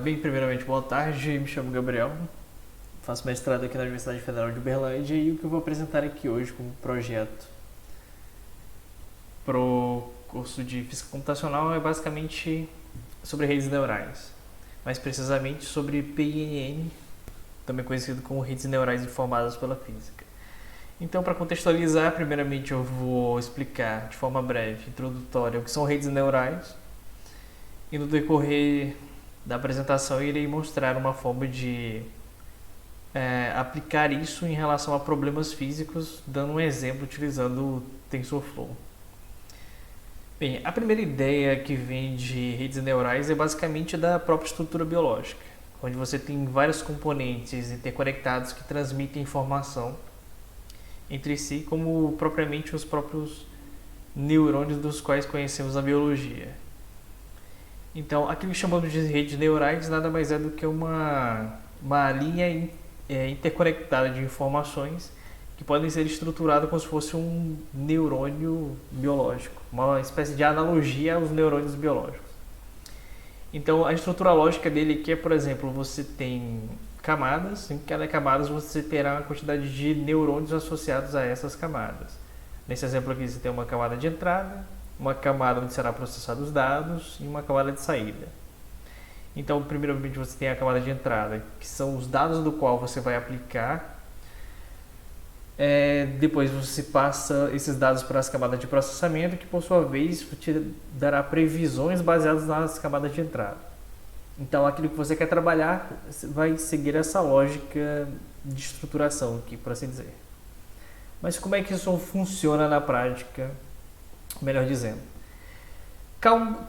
Primeiramente, boa tarde, me chamo Gabriel, faço mestrado aqui na Universidade Federal de Uberlândia e o que eu vou apresentar aqui hoje como projeto para o curso de Física Computacional é basicamente sobre redes neurais, mais precisamente sobre PINN, também conhecido como redes neurais informadas pela física. Então, para contextualizar, primeiramente eu vou explicar de forma breve, introdutória, o que são redes neurais e no decorrer da apresentação irei mostrar uma forma de aplicar isso em relação a problemas físicos, dando um exemplo utilizando o TensorFlow. Bem, a primeira ideia que vem de redes neurais é basicamente da própria estrutura biológica, onde você tem vários componentes interconectados que transmitem informação entre si, como propriamente os próprios neurônios dos quais conhecemos a biologia. Então, aquilo que chamamos de redes neurais nada mais é do que uma linha interconectada de informações que podem ser estruturadas como se fosse um neurônio biológico, uma espécie de analogia aos neurônios biológicos. Então, a estrutura lógica dele aqui é, por exemplo, você tem camadas, em cada camada você terá uma quantidade de neurônios associados a essas camadas. Nesse exemplo aqui você tem uma camada de entrada, uma camada onde será processados os dados e uma camada de saída. Então, primeiramente você tem a camada de entrada, que são os dados do qual você vai aplicar. Depois você passa esses dados para as camadas de processamento, que por sua vez te dará previsões baseadas nas camadas de entrada. Então, aquilo que você quer trabalhar vai seguir essa lógica de estruturação aqui, por assim dizer. Mas como é que isso funciona na prática? Melhor dizendo,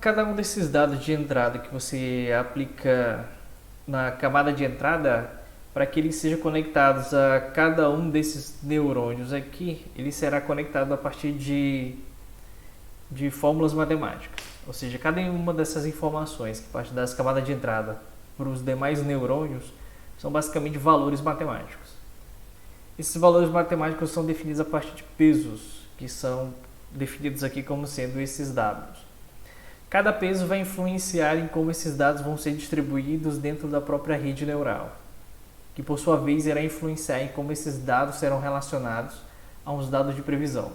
cada um desses dados de entrada que você aplica na camada de entrada, para que eles sejam conectados a cada um desses neurônios aqui, ele será conectado a partir de fórmulas matemáticas. Ou seja, cada uma dessas informações que parte das camadas de entrada para os demais neurônios são basicamente valores matemáticos. Esses valores matemáticos são definidos a partir de pesos, que são definidos aqui como sendo esses dados. Cada peso vai influenciar em como esses dados vão ser distribuídos dentro da própria rede neural, que por sua vez irá influenciar em como esses dados serão relacionados a uns dados de previsão.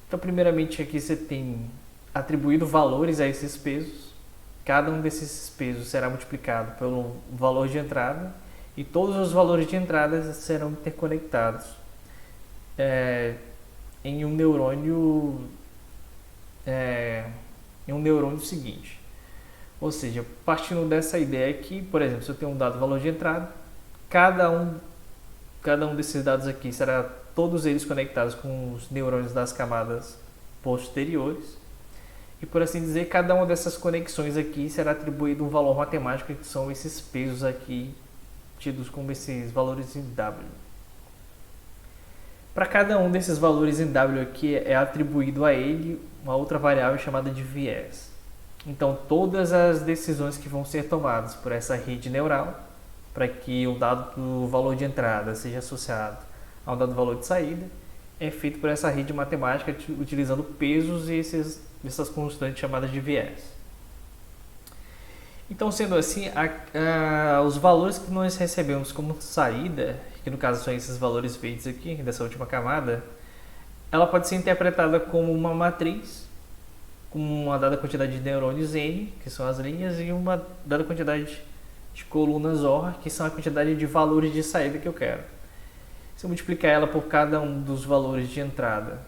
Então, primeiramente aqui você tem atribuído valores a esses pesos. Cada um desses pesos será multiplicado pelo valor de entrada e todos os valores de entrada serão interconectados em um neurônio seguinte. Ou seja, partindo dessa ideia aqui, por exemplo, se eu tenho um dado valor de entrada, cada um desses dados aqui será todos eles conectados com os neurônios das camadas posteriores. E por assim dizer, cada uma dessas conexões aqui será atribuído um valor matemático, que são esses pesos aqui, tidos como esses valores em W. Para cada um desses valores em W aqui é atribuído a ele uma outra variável chamada de viés. Então, todas as decisões que vão ser tomadas por essa rede neural, para que o dado do valor de entrada seja associado ao dado do valor de saída, é feito por essa rede matemática utilizando pesos e essas constantes chamadas de viés. Então, sendo assim, os valores que nós recebemos como saída, que no caso são esses valores verdes aqui, dessa última camada, ela pode ser interpretada como uma matriz, com uma dada quantidade de neurônios N, que são as linhas, e uma dada quantidade de colunas OR, que são a quantidade de valores de saída que eu quero. Se eu multiplicar ela por cada um dos valores de entrada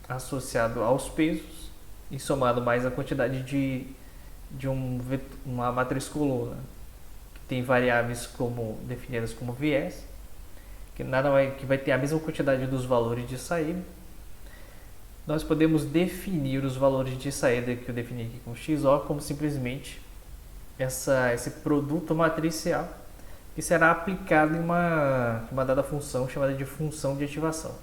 associado aos pesos, e somado mais a quantidade de uma matriz coluna, que tem variáveis definidas como viés, que vai ter a mesma quantidade dos valores de saída, nós podemos definir os valores de saída que eu defini aqui com XOR como simplesmente esse produto matricial que será aplicado em uma dada função chamada de função de ativação.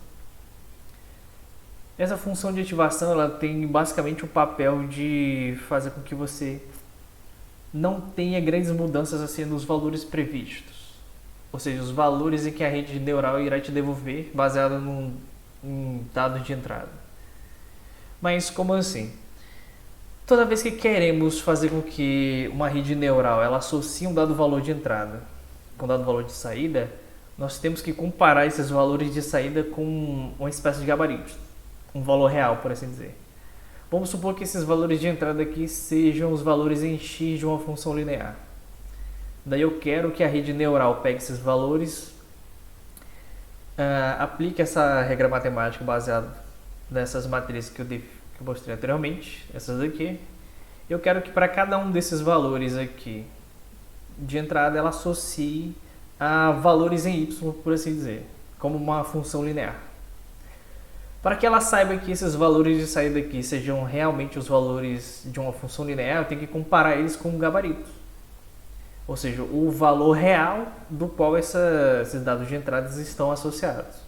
Essa função de ativação ela tem basicamente o papel de fazer com que você não tenha grandes mudanças assim nos valores previstos. Ou seja, os valores em que a rede neural irá te devolver baseado em dado de entrada. Mas como assim? Toda vez que queremos fazer com que uma rede neural ela associe um dado valor de entrada com um dado valor de saída, nós temos que comparar esses valores de saída com uma espécie de gabarito, um valor real, por assim dizer. Vamos supor que esses valores de entrada aqui sejam os valores em x de uma função linear. Daí eu quero que a rede neural pegue esses valores, aplique essa regra matemática baseada nessas matrizes que eu mostrei anteriormente, essas aqui. Eu quero que para cada um desses valores aqui de entrada ela associe a valores em y, por assim dizer, como uma função linear. Para que ela saiba que esses valores de saída aqui sejam realmente os valores de uma função linear, eu tenho que comparar eles com um gabarito. Ou seja, o valor real do qual esses dados de entrada estão associados.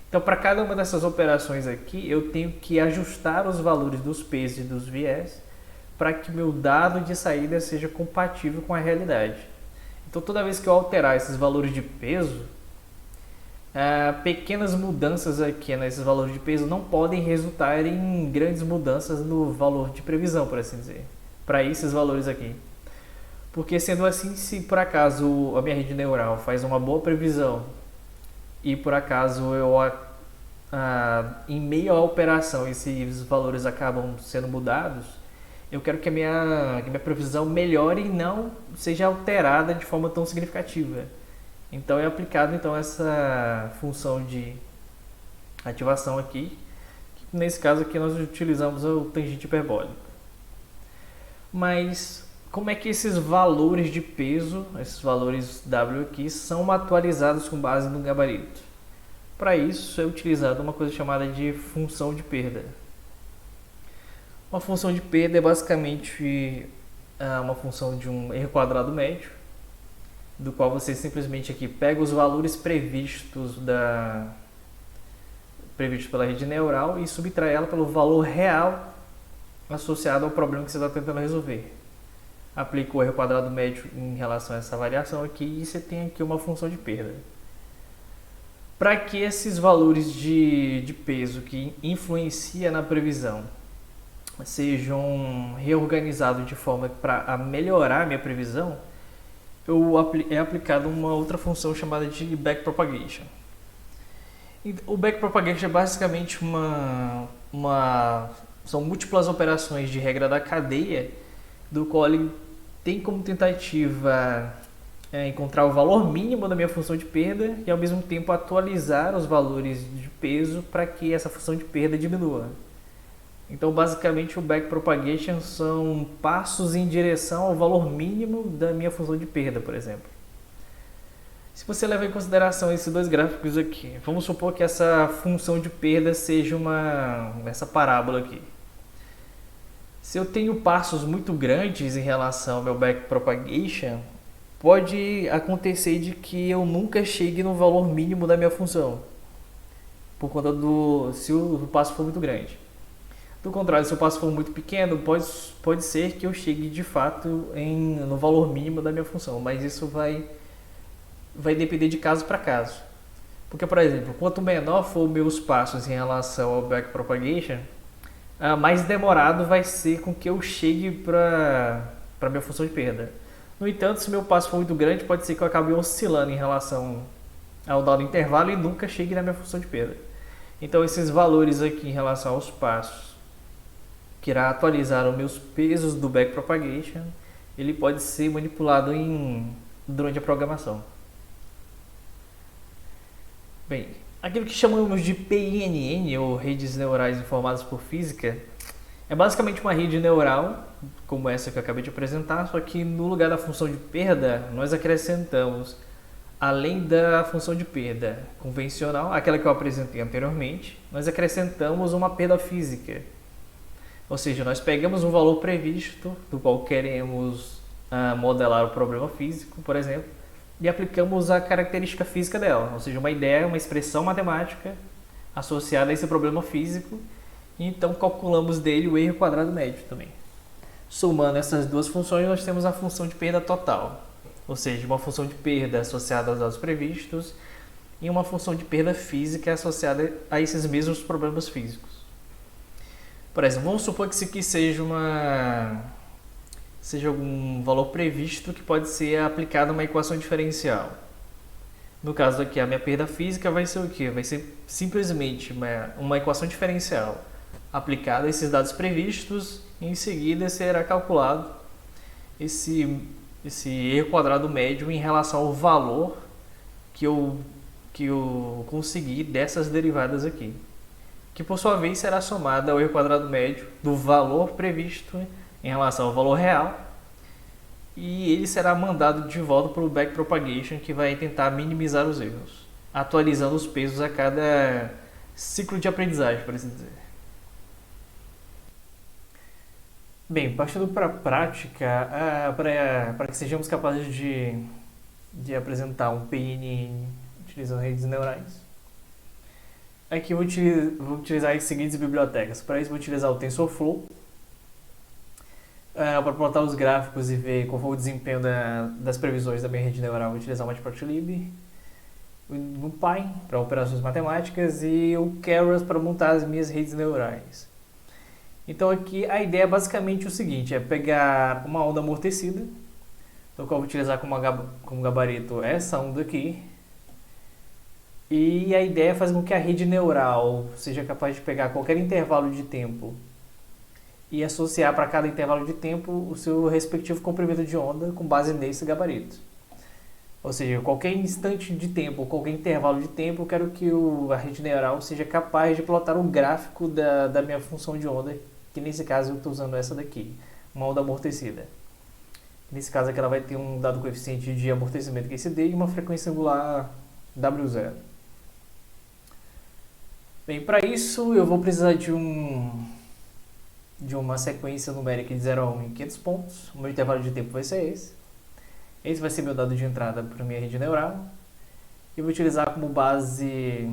Então, para cada uma dessas operações aqui, eu tenho que ajustar os valores dos pesos e dos viés para que meu dado de saída seja compatível com a realidade. Então, toda vez que eu alterar esses valores de peso, pequenas mudanças aqui nesses valores de peso não podem resultar em grandes mudanças no valor de previsão, por assim dizer, para esses valores aqui. Porque sendo assim, se por acaso a minha rede neural faz uma boa previsão e por acaso em meio à operação esses valores acabam sendo mudados, eu quero que a minha previsão melhore e não seja alterada de forma tão significativa. Então é aplicado essa função de ativação aqui, que nesse caso aqui nós utilizamos o tangente hiperbólico. Mas como é que esses valores de peso, esses valores W aqui, são atualizados com base no gabarito? Para isso é utilizada uma coisa chamada de função de perda. Uma função de perda é basicamente uma função de um erro quadrado médio, do qual você simplesmente aqui pega os valores previstos pela rede neural e subtrai ela pelo valor real associado ao problema que você está tentando resolver. Aplica o erro quadrado médio em relação a essa variação aqui e você tem aqui uma função de perda. Para que esses valores de peso que influenciam na previsão sejam reorganizados de forma para melhorar a minha previsão, é aplicada uma outra função chamada de backpropagation. O backpropagation é basicamente são múltiplas operações de regra da cadeia, do qual ele tem como tentativa encontrar o valor mínimo da minha função de perda e ao mesmo tempo atualizar os valores de peso para que essa função de perda diminua. Então, basicamente, o backpropagation são passos em direção ao valor mínimo da minha função de perda, por exemplo. Se você levar em consideração esses dois gráficos aqui, vamos supor que essa função de perda seja essa parábola aqui. Se eu tenho passos muito grandes em relação ao meu backpropagation, pode acontecer de que eu nunca chegue no valor mínimo da minha função, por conta se o passo for muito grande. Do contrário, se o passo for muito pequeno, pode ser que eu chegue de fato no valor mínimo da minha função, mas isso vai depender de caso para caso. Porque, por exemplo, quanto menor for meus passos em relação ao backpropagation, mais demorado vai ser com que eu chegue para a minha função de perda. No entanto, se meu passo for muito grande, pode ser que eu acabe oscilando em relação ao dado intervalo e nunca chegue na minha função de perda. Então, esses valores aqui em relação aos passos que irá atualizar os meus pesos do backpropagation, ele pode ser manipulado durante a programação. Bem, aquilo que chamamos de PINN, ou redes neurais informadas por física, é basicamente uma rede neural, como essa que eu acabei de apresentar, só que no lugar da função de perda, nós acrescentamos, além da função de perda convencional, aquela que eu apresentei anteriormente, nós acrescentamos uma perda física. Ou seja, nós pegamos um valor previsto, do qual queremos modelar o problema físico, por exemplo, e aplicamos a característica física dela, ou seja, uma ideia, uma expressão matemática associada a esse problema físico, e então calculamos dele o erro quadrado médio também. Somando essas duas funções, nós temos a função de perda total, ou seja, uma função de perda associada aos dados previstos e uma função de perda física associada a esses mesmos problemas físicos. Por exemplo, vamos supor que isso aqui seja algum valor previsto que pode ser aplicado a uma equação diferencial. No caso aqui, a minha perda física vai ser o quê? Vai ser simplesmente uma equação diferencial aplicada a esses dados previstos e em seguida será calculado esse erro quadrado médio em relação ao valor que eu consegui dessas derivadas aqui, que por sua vez será somada ao erro quadrado médio do valor previsto em relação ao valor real, e ele será mandado de volta para o backpropagation, que vai tentar minimizar os erros, atualizando os pesos a cada ciclo de aprendizagem, por assim dizer. Bem, partindo para a prática, para que sejamos capazes de apresentar um PNN utilizando redes neurais, aqui eu vou utilizar as seguintes bibliotecas. Para isso, vou utilizar o TensorFlow para plotar os gráficos e ver qual foi o desempenho das previsões da minha rede neural. Vou utilizar o Matplotlib, o NumPy para operações matemáticas e o Keras para montar as minhas redes neurais. Então aqui a ideia é basicamente o seguinte, é pegar uma onda amortecida, então eu vou utilizar como gabarito essa onda aqui, e a ideia é fazer com que a rede neural seja capaz de pegar qualquer intervalo de tempo e associar para cada intervalo de tempo o seu respectivo comprimento de onda com base nesse gabarito. Ou seja, qualquer instante de tempo, qualquer intervalo de tempo, eu quero que a rede neural seja capaz de plotar o gráfico da minha função de onda, que nesse caso eu estou usando essa daqui, uma onda amortecida. Nesse caso aqui ela vai ter um dado coeficiente de amortecimento que é esse D e uma frequência angular W0. Bem, para isso eu vou precisar de uma sequência numérica de 0 a 1 em 500 pontos. O meu intervalo de tempo vai ser esse. Esse vai ser meu dado de entrada para a minha rede neural. Eu vou utilizar como base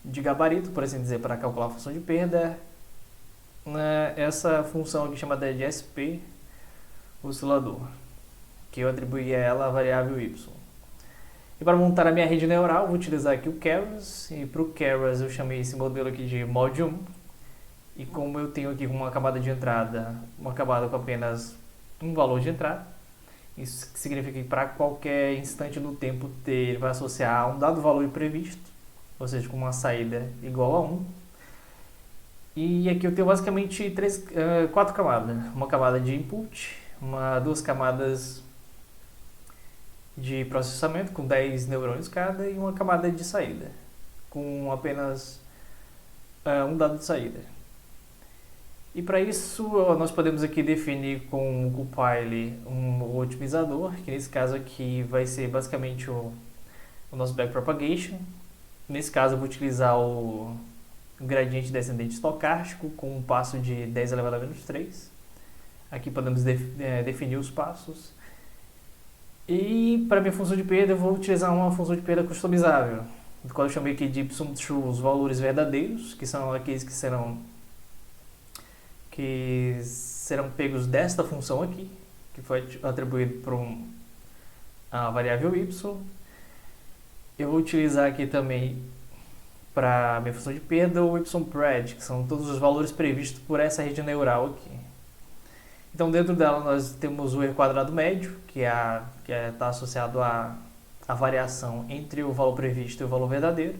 de gabarito, por assim dizer, para calcular a função de perda, essa função aqui chamada de SP oscilador, que eu atribuí a ela a variável y. E para montar a minha rede neural, vou utilizar aqui o Keras, e para o Keras eu chamei esse modelo aqui de mod1, e como eu tenho aqui uma camada de entrada, uma camada com apenas um valor de entrada, isso significa que para qualquer instante no tempo t ele vai associar a um dado valor previsto, ou seja, com uma saída igual a 1. E aqui eu tenho basicamente 4 camadas. Uma camada de input, duas camadas de processamento com 10 neurônios cada e uma camada de saída com apenas um dado de saída. E para isso nós podemos aqui definir com o compile um otimizador, que nesse caso aqui vai ser basicamente o nosso backpropagation. Nesse caso eu vou utilizar o gradiente descendente estocástico com um passo de 10 elevado a menos 3. Aqui podemos definir os passos. E para minha função de perda eu vou utilizar uma função de perda customizável, do qual eu chamei aqui de y_true os valores verdadeiros, que são aqueles que serão pegos desta função aqui, que foi atribuído para a variável y. Eu vou utilizar aqui também para minha função de perda o ypred, que são todos os valores previstos por essa rede neural aqui. Então dentro dela nós temos o erro quadrado médio, que está associado à variação entre o valor previsto e o valor verdadeiro.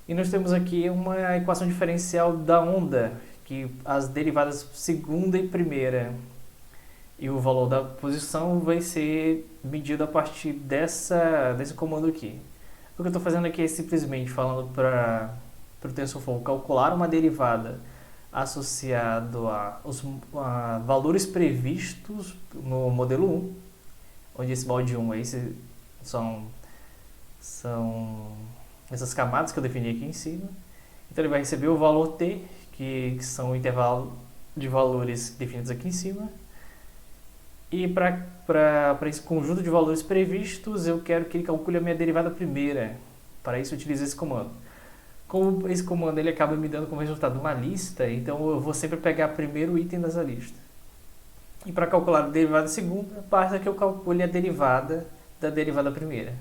E nós temos aqui uma equação diferencial da onda, que as derivadas segunda e primeira e o valor da posição vai ser medido a partir desse comando aqui. O que eu estou fazendo aqui é simplesmente falando para o TensorFlow calcular uma derivada associado a valores previstos no modelo 1, onde esse mod 1 aí são essas camadas que eu defini aqui em cima. Então ele vai receber o valor t, que são o intervalo de valores definidos aqui em cima. E para esse conjunto de valores previstos, eu quero que ele calcule a minha derivada primeira. Para isso eu utilizo esse comando. Como esse comando ele acaba me dando como resultado uma lista, então eu vou sempre pegar primeiro o item dessa lista. E para calcular a derivada segunda, basta que eu calcule a derivada da derivada primeira.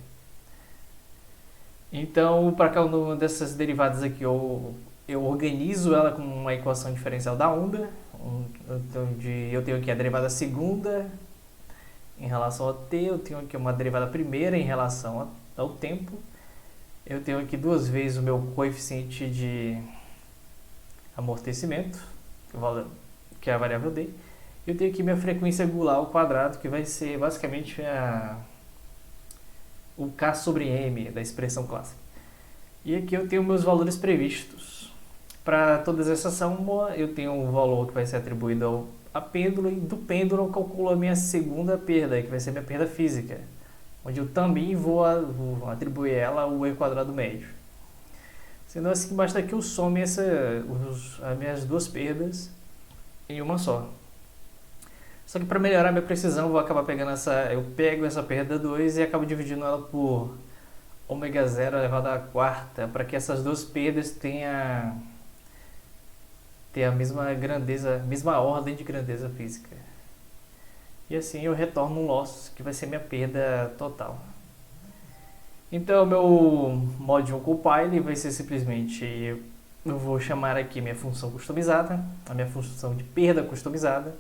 Então, para cada uma dessas derivadas aqui, eu eu organizo ela com uma equação diferencial da onda, onde eu tenho aqui a derivada segunda em relação ao t, eu tenho aqui uma derivada primeira em relação ao tempo, eu tenho aqui duas vezes o meu coeficiente de amortecimento, que é a variável d, e eu tenho aqui minha frequência angular ao quadrado, que vai ser basicamente o k sobre m da expressão clássica. E aqui eu tenho meus valores previstos. Para todas essas soma, eu tenho um valor que vai ser atribuído a pêndulo, e do pêndulo eu calculo a minha segunda perda, que vai ser minha perda física, onde eu também vou atribuir ela ao e quadrado médio. Sendo assim, basta que eu some as minhas duas perdas em uma só. Só que para melhorar minha precisão, eu vou acabar pegando eu pego essa perda 2 e acabo dividindo ela por ômega 0 elevado à quarta, para que essas duas perdas tenham a mesma grandeza, mesma ordem de grandeza física. E assim eu retorno um loss, que vai ser minha perda total. Então, meu module compile vai ser simplesmente, eu vou chamar aqui minha função customizada, a minha função de perda customizada,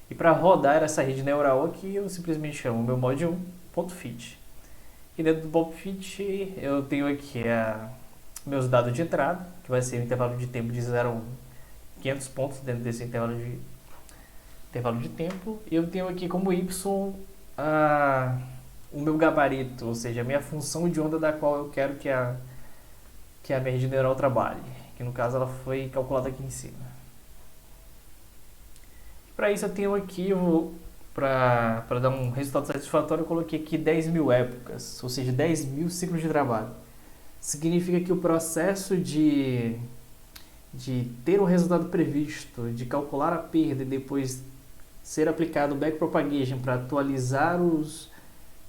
e para rodar essa rede neural aqui, eu simplesmente chamo meu module.fit. E dentro do module.fit, eu tenho aqui meus dados de entrada, que vai ser o intervalo de tempo de 0 a 1, 500 pontos dentro desse intervalo de tempo. E eu tenho aqui como y o meu gabarito, ou seja, a minha função de onda da qual eu quero que a minha rede neural trabalhe, que no caso ela foi calculada aqui em cima. Para isso eu tenho aqui, para dar um resultado satisfatório, eu coloquei aqui 10.000 épocas, ou seja, 10.000 ciclos de trabalho. Significa que o processo de ter um resultado previsto, de calcular a perda e depois ser aplicado o backpropagation para atualizar os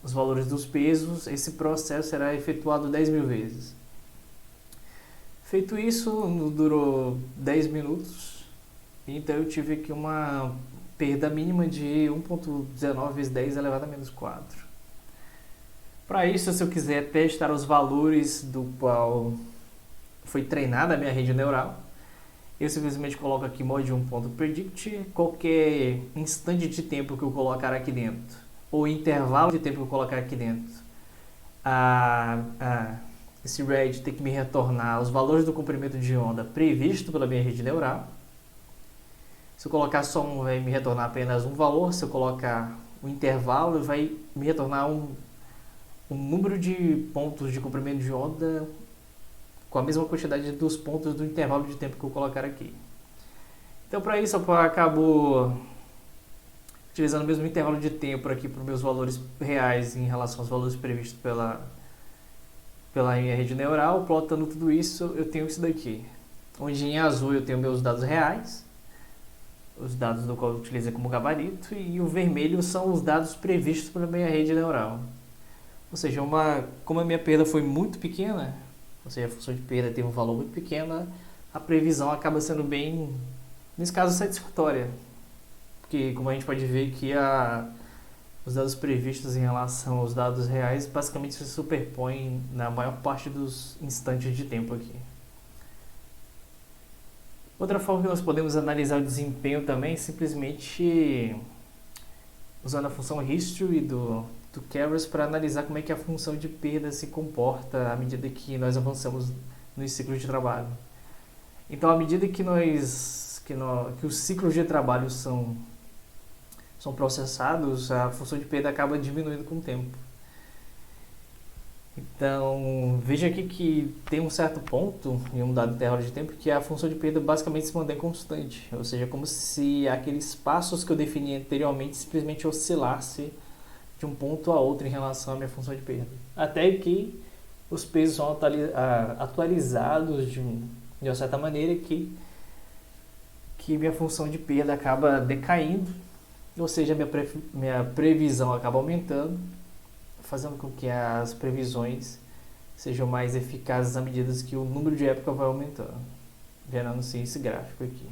valores dos pesos, esse processo será efetuado 10.000 vezes. Feito isso, durou 10 minutos, então eu tive aqui uma perda mínima de 1.19 vezes 10 elevado a menos 4. Para isso, se eu quiser testar os valores do qual foi treinada a minha rede neural, eu simplesmente coloco aqui module1.predict, qualquer instante de tempo que eu colocar aqui dentro, ou intervalo de tempo que eu colocar aqui dentro, esse RED tem que me retornar os valores do comprimento de onda previsto pela minha rede neural. Se eu colocar só um, vai me retornar apenas um valor. Se eu colocar o intervalo, vai me retornar um número de pontos de comprimento de onda com a mesma quantidade dos pontos do intervalo de tempo que eu colocar aqui. Então, para isso, eu acabo utilizando o mesmo intervalo de tempo aqui para os meus valores reais em relação aos valores previstos pela minha rede neural. Plotando tudo isso, eu tenho isso daqui, onde em azul eu tenho meus dados reais, os dados do qual eu utilizei como gabarito, e o vermelho são os dados previstos pela minha rede neural. Ou seja, como a minha perda foi muito pequena, ou seja, a função de perda teve um valor muito pequeno, a previsão acaba sendo bem, nesse caso, satisfatória. Porque, como a gente pode ver que os dados previstos em relação aos dados reais basicamente se superpõem na maior parte dos instantes de tempo aqui. Outra forma que nós podemos analisar o desempenho também é simplesmente usando a função history do Keras para analisar como é que a função de perda se comporta à medida que nós avançamos nos ciclos de trabalho. Então, à medida que os ciclos de trabalho são processados, a função de perda acaba diminuindo com o tempo. Então, veja aqui que tem um certo ponto, em um dado intervalo de tempo, que a função de perda basicamente se mantém constante. Ou seja, como se aqueles passos que eu defini anteriormente simplesmente oscilasse de um ponto a outro em relação à minha função de perda. Até que os pesos são atualizados de uma certa maneira que minha função de perda acaba decaindo, ou seja, minha previsão acaba aumentando, fazendo com que as previsões sejam mais eficazes à medida que o número de época vai aumentando, gerando-se esse gráfico aqui.